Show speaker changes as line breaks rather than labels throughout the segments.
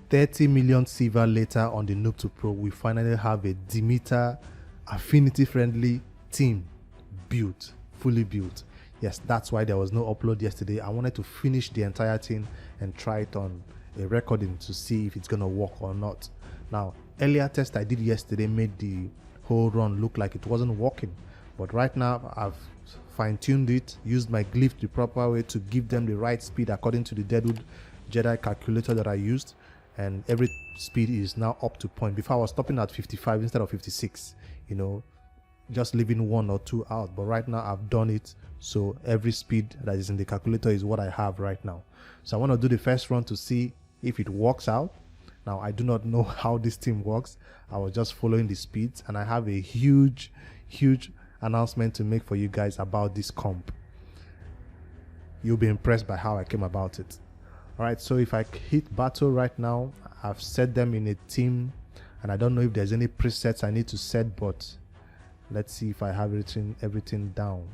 30 million silver later on the Noob to Pro, we finally have a Demytha affinity friendly team built, fully built. Yes, that's why there was no upload yesterday. I wanted to finish the entire thing and try it on a recording to see if it's gonna work or not. Now, earlier test I did yesterday made the whole run look like it wasn't working, but right now I've fine-tuned it, used my glyph the proper way to give them the right speed according to the Deadwood Jedi calculator that I used, and every speed is now up to point. Before I was stopping at 55 instead of 56, you know, just leaving 1 or 2 out, but right now I've done it so every speed that is in the calculator is what I have right now. So I want to do the first run to see if it works out. Now, I do not know how this thing works. I was just following the speeds, and I have a huge announcement to make for you guys about this comp. You'll be impressed by how I came about it. All right, so if I hit battle right now, I've set them in a team, and I don't know if there's any presets I need to set, but let's see if I have everything down.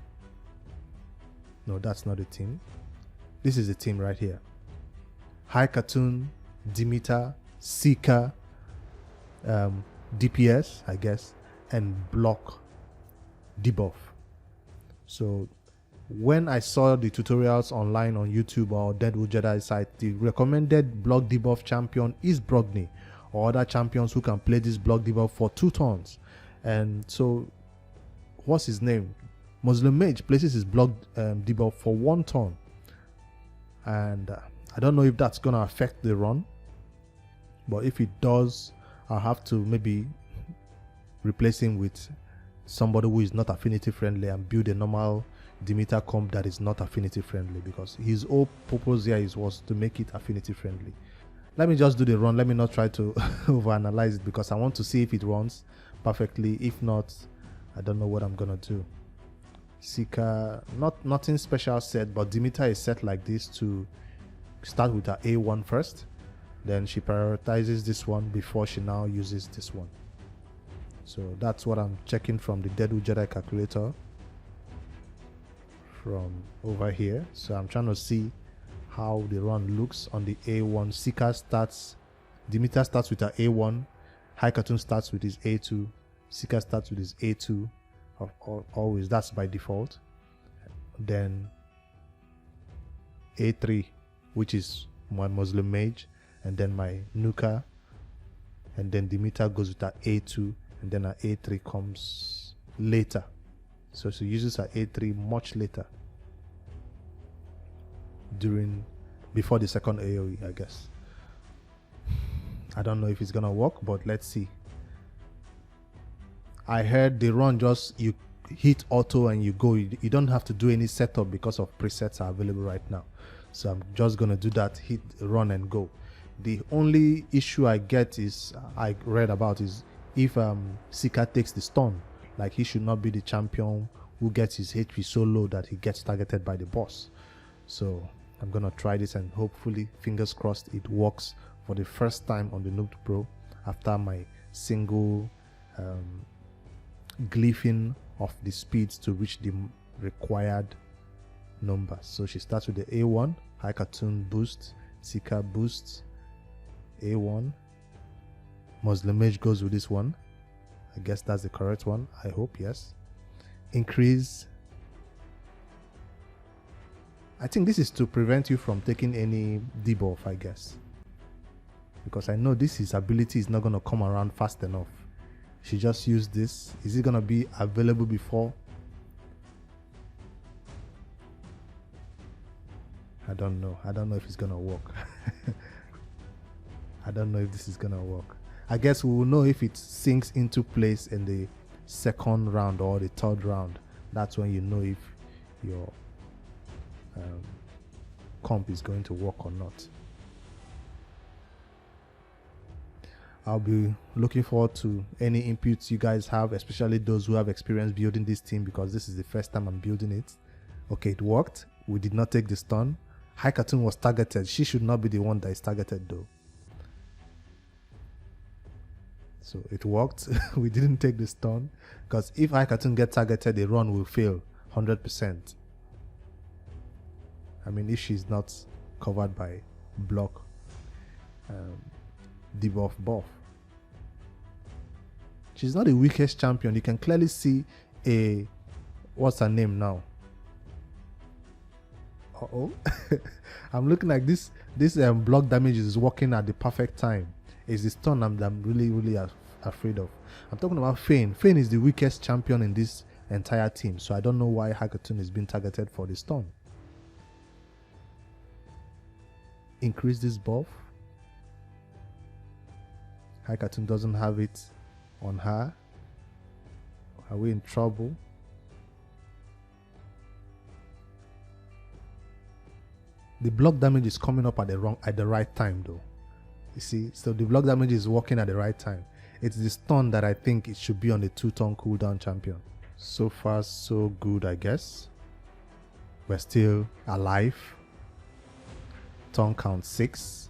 No, that's not a team. This is a team right here. High Cartoon, Demytha, Seeker, DPS, I guess, and block debuff. So when I saw the tutorials online on YouTube or Deadwood Jedi site, the recommended block debuff champion is Brogni, or other champions who can play this block debuff for 2 turns. And so, what's his name? Muslim Mage places his block debuff for 1 turn, and I don't know if that's gonna affect the run, but if it does, I'll have to maybe replace him with somebody who is not affinity friendly and build a normal Demytha comp that is not affinity friendly, because his whole purpose here was to make it affinity friendly. Let me just do the run. Let me not try to overanalyze it, because I want to see if it runs perfectly. If not, I don't know what I'm gonna do. Seeker, nothing special set, but Demytha is set like this to start with her A1 first, then she prioritizes this one before she now uses this one. So that's what I'm checking from the Deadwood Jedi calculator from over here. So I'm trying to see how the run looks on the A1. Seeker starts, Demytha starts with her A1, High Cartoon starts with his A2, Seeker starts with his A2, always, that's by default. Then A3, which is my Muslim Mage, and then my Nuka, and then Demytha goes with her A2, and then her A3 comes later. So she uses her A3 much later, before the second AoE, I guess. I don't know if it's gonna work, but let's see. I heard the run just, you hit auto and you go. You don't have to do any setup because of presets are available right now. So I'm just gonna do that, hit run and go. The only issue I get is, I read about, is if Seeker takes the stun. Like, he should not be the champion who gets his HP so low that he gets targeted by the boss. So I'm gonna try this, and hopefully, fingers crossed, it works for the first time on the Noob Pro after my single glyphing of the speeds to reach the required numbers. So she starts with the A1, High Cartoon boost, Seeker boost, A1, Muslim Mage goes with this one. I guess that's the correct one. I hope, yes. Increase. I think this is to prevent you from taking any debuff, I guess, because I know his ability is not going to come around fast enough. She just used this. Is it going to be available before? I don't know. I don't know if it's going to work. I don't know if this is going to work. I guess we will know if it sinks into place in the second round or the third round. That's when you know if your comp is going to work or not. I'll be looking forward to any inputs you guys have, especially those who have experience building this team, because this is the first time I'm building it. Okay, it worked. We did not take the stun. High Cartoon was targeted. She should not be the one that is targeted though. So it worked. We didn't take the stun, because if High Cartoon gets targeted, the run will fail 100%. I mean, if she's not covered by block debuff buff. She's not the weakest champion. You can clearly see a, what's her name now? Uh-oh. I'm looking like this block damage is working at the perfect time. It's the stun I'm really afraid of. I'm talking about Fane. Fane is the weakest champion in this entire team, so I don't know why Hackatun is being targeted for the stun. Increase this buff. Hackatun doesn't have it on her. Are we in trouble? The block damage is coming up at the right time though. You see, so the block damage is working at the right time. It's the stun that I think it should be on the 2-turn cooldown champion. So far so good, I guess. We're still alive. Turn count 6.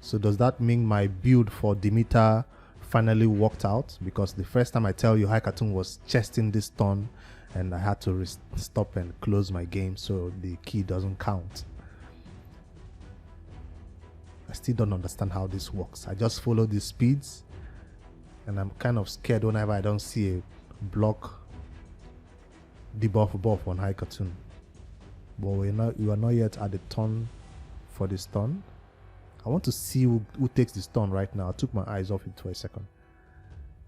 So does that mean my build for Demytha finally worked out? Because the first time I tell you, Hackatun was chesting this turn and I had to stop and close my game so the key doesn't count. I still don't understand how this works. I just follow the speeds and I'm kind of scared whenever I don't see a block debuff buff on Hackatun. But we are not yet at the turn for the stun. I want to see who takes the stun right now. I took my eyes off it for a second.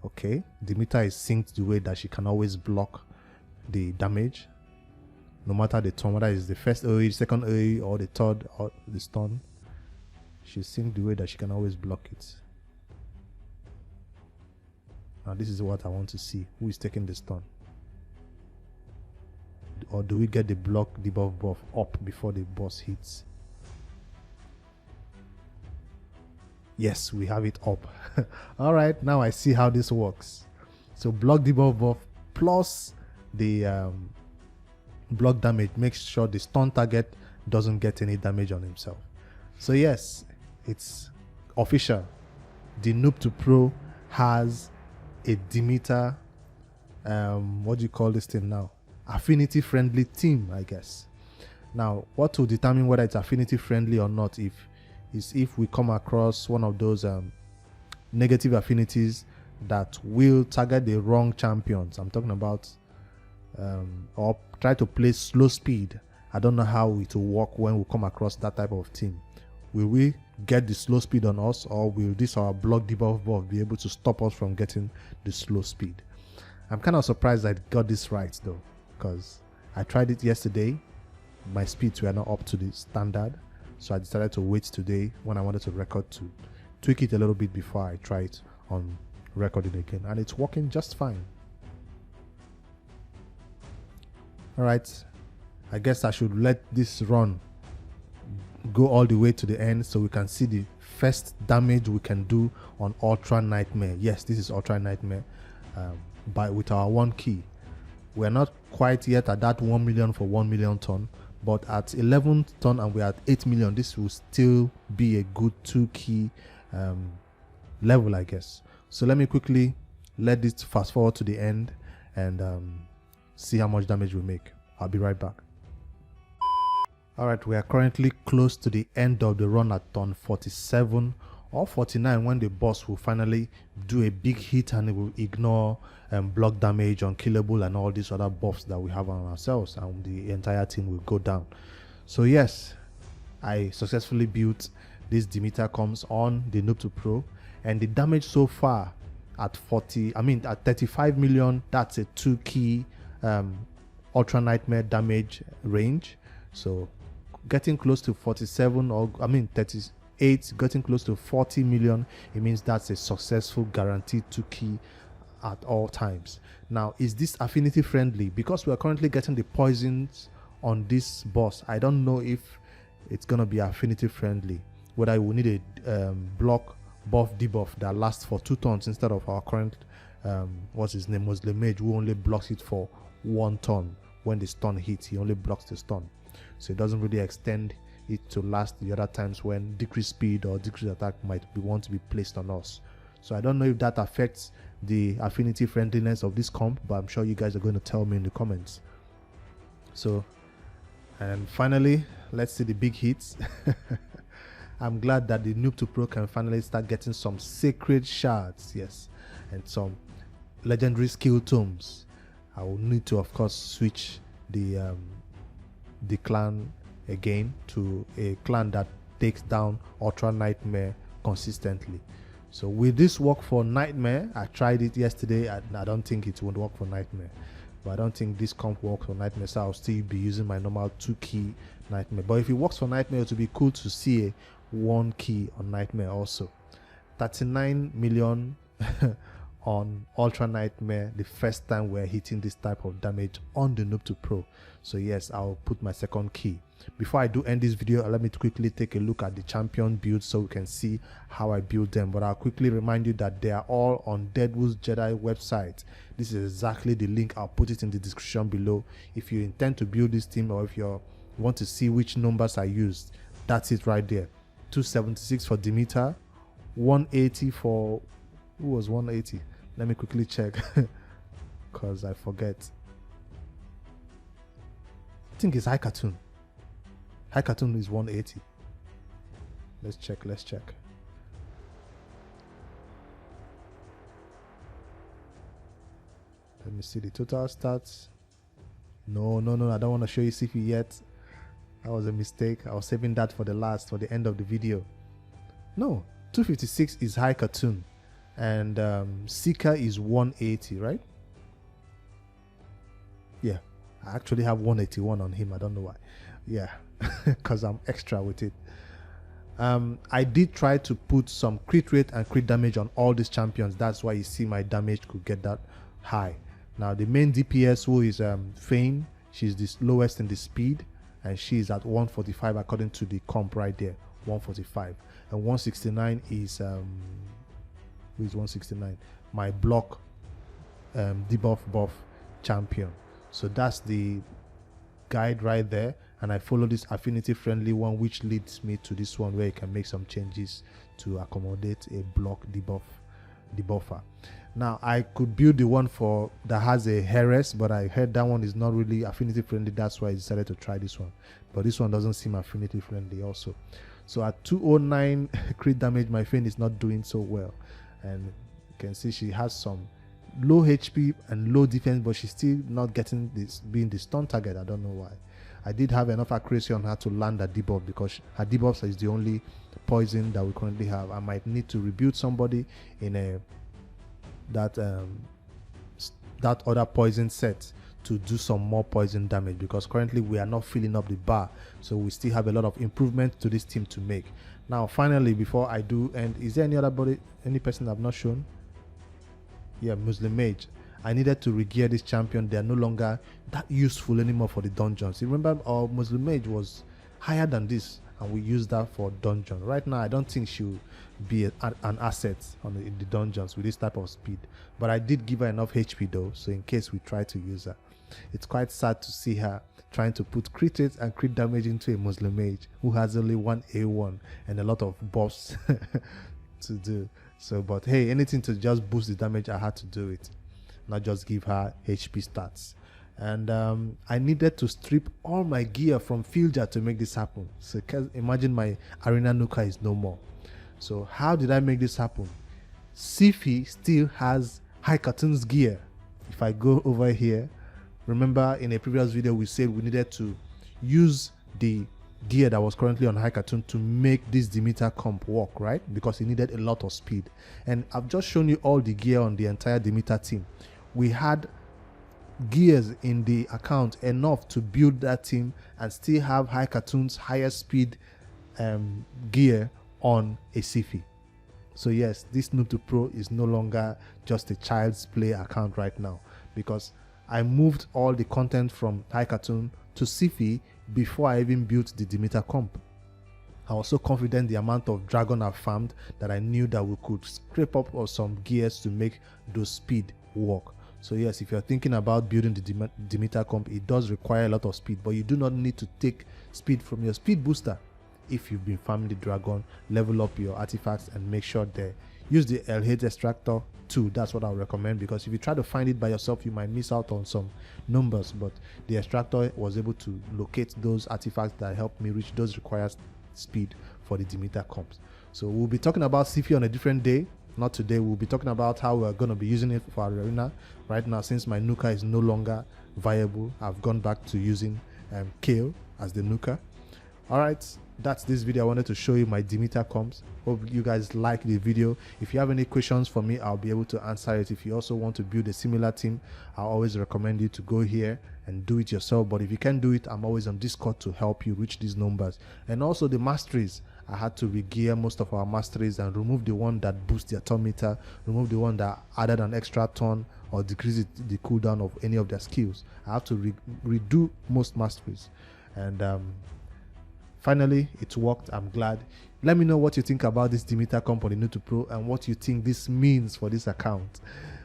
Okay, Demytha is synced the way that she can always block the damage, no matter the turn, whether it's the first AoE, second AoE, or the third, or the stun. She's synced the way that she can always block it. Now this is what I want to see. Who is taking the stun? Or do we get the block debuff buff up before the boss hits? Yes, we have it up. All right, now I see how this works. So block debuff buff plus the block damage makes sure the stun target doesn't get any damage on himself. So yes, it's official. The Noob to Pro has a Demytha, what do you call this thing now? Affinity friendly team, I guess. Now, what will determine whether it's affinity friendly or not is if we come across one of those negative affinities that will target the wrong champions. I'm talking about or try to play slow speed. I don't know how it will work when we come across that type of team. Will we get the slow speed on us, or will this our block debuff buff be able to stop us from getting the slow speed? I'm kind of surprised I got this right though, because I tried it yesterday. My speeds were not up to the standard, so I decided to wait today when I wanted to record to tweak it a little bit before I try it on recording again, and it's working just fine. Alright, I guess I should let this run go all the way to the end so we can see the first damage we can do on Ultra Nightmare. Yes, this is Ultra Nightmare with our 1 key. We're not quite yet at that 1 million for 1 million ton, but at 11 ton and we're at 8 million, this will still be a good 2 key level, I guess. So let me quickly let this fast forward to the end and see how much damage we make. I'll be right back. Alright, we are currently close to the end of the run at turn 47 or 49 when the boss will finally do a big hit and it will ignore block damage, unkillable, and all these other buffs that we have on ourselves, and the entire team will go down. So yes, I successfully built this Demytha comes on the Noob to Pro, and the damage so far at 35 million, that's a 2 key Ultra Nightmare damage range. So getting close to 47 or 38, getting close to 40 million, it means that's a successful guaranteed 2 key at all times. Now, is this affinity friendly? Because we are currently getting the poisons on this boss, I don't know if it's gonna be affinity friendly, whether we need a block buff debuff that lasts for 2 turns instead of our current what's his name, Muslim Mage, who only blocks it for 1 turn. When the stun hits, he only blocks the stun, so it doesn't really extend it to last the other times when decreased speed or decreased attack might want to be placed on us. So I don't know if that affects the affinity friendliness of this comp, but I'm sure you guys are going to tell me in the comments. So, and finally, let's see the big hits. I'm glad that the Noob to Pro can finally start getting some sacred shards, yes, and some legendary skill tomes. I will need to, of course, switch the clan again to a clan that takes down Ultra Nightmare consistently. So will this work for Nightmare? I tried it yesterday and I don't think it would work for Nightmare. But I don't think this comp works for Nightmare, so I'll still be using my normal 2-key Nightmare. But if it works for Nightmare, it would be cool to see a 1-key on Nightmare also. 39 million on Ultra Nightmare, the first time we're hitting this type of damage on the Noob to Pro. So yes, I'll put my second key. Before I do end this video, let me quickly take a look at the champion builds so we can see how I build them. But I'll quickly remind you that they are all on Deadwood's Jedi website. This is exactly the link. I'll put it in the description below. If you intend to build this team, or if you want to see which numbers I used, that's it right there. 276 for Demytha, 180 for... who was 180? Let me quickly check because I forget. I think it's High Cartoon. High Cartoon is 180. Let's check. Let me see the total stats. No, I don't want to show you Sifi yet. That was a mistake. I was saving that for the end of the video. No, 256 is High Cartoon. And Seeker is 180, right? Yeah, I actually have 181 on him. I don't know why. Yeah, because I'm extra with it. I did try to put some crit rate and crit damage on all these champions. That's why you see my damage could get that high. Now the main DPS, who is Fane, she's the lowest in the speed, and she's at 145 according to the comp right there, 145. And 169 is who is 169? My block debuff buff champion. So that's the guide right there, and I follow this affinity friendly one, which leads me to this one where you can make some changes to accommodate a block debuffer. Now I could build the one for that has a Heres, but I heard that one is not really affinity friendly. That's why I decided to try this one, but this one doesn't seem affinity friendly also. So at 209 crit damage, my Fane is not doing so well, and you can see she has some low HP and low defense, but she's still not getting this, being the stun target. I don't know why. I did have enough accuracy on her to land a debuff, because her debuff is the only poison that we currently have. I might need to rebuild somebody in a that other poison set to do some more poison damage, because currently we are not filling up the bar, so we still have a lot of improvement to this team to make. Now finally, before I do end, is there any person I've not shown? Yeah, Muslim Mage. I needed to regear this champion. They are no longer that useful anymore for the dungeons. You remember our Muslim Mage was higher than this, and we used that for dungeon. Right now I don't think she will be an asset in the dungeons with this type of speed, but I did give her enough HP though, so in case we try to use her. It's quite sad to see her trying to put crit rate and crit damage into a Muslim Mage who has only one A1 and a lot of buffs to do. So, but hey, anything to just boost the damage, I had to do it, not just give her HP stats. And I needed to strip all my gear from Filja to make this happen. So imagine my arena nuka is no more. So how did I make this happen? Sifi still has High Cartoon's gear. If I go over here, remember in a previous video we said we needed to use the gear that was currently on High Cartoon to make this Demytha comp work, right? Because it needed a lot of speed. And I've just shown you all the gear on the entire Demytha team. We had gears in the account enough to build that team and still have High Cartoon's higher speed gear on a Sifi. So yes, this Noob to Pro is no longer just a child's play account right now, because I moved all the content from High Cartoon to Sifi before I even built the Demytha comp. I was so confident the amount of dragon I've farmed that I knew that we could scrape up some gears to make those speed work. So yes, if you're thinking about building the Demytha comp, it does require a lot of speed, but you do not need to take speed from your speed booster. If you've been farming the dragon, level up your artifacts and make sure they use the L8 extractor too. That's what I would recommend, because if you try to find it by yourself, you might miss out on some numbers, but the extractor was able to locate those artifacts that helped me reach those required speed for the Demytha comps. So we'll be talking about CF on a different day. Not today. We'll be talking about how we're going to be using it for our arena. Right now, since my nuka is no longer viable, I've gone back to using Kill as the nuka. Alright, that's this video. I wanted to show you my Demytha comps. Hope you guys like the video. If you have any questions for me, I'll be able to answer it. If you also want to build a similar team, I always recommend you to go here and do it yourself. But if you can't do it, I'm always on Discord to help you reach these numbers. And also the masteries, I had to regear most of our masteries and remove the one that boosts their turn meter, remove the one that added an extra turn or decreased the cooldown of any of their skills. I have to redo most masteries. And finally, it worked. I'm glad. Let me know what you think about this Demytha comp on the New to Pro and what you think this means for this account.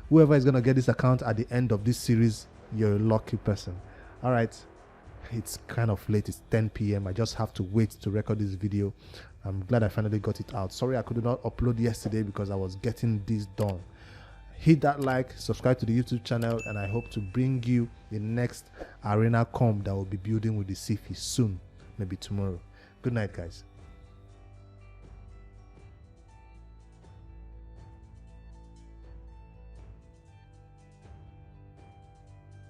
Whoever is going to get this account at the end of this series, you're a lucky person. All right. It's kind of late. It's 10 p.m. I just have to wait to record this video. I'm glad I finally got it out. Sorry I could not upload yesterday because I was getting this done. Hit that like, subscribe to the YouTube channel, and I hope to bring you the next arena comp that will be building with the CF soon, maybe tomorrow. Good night, guys.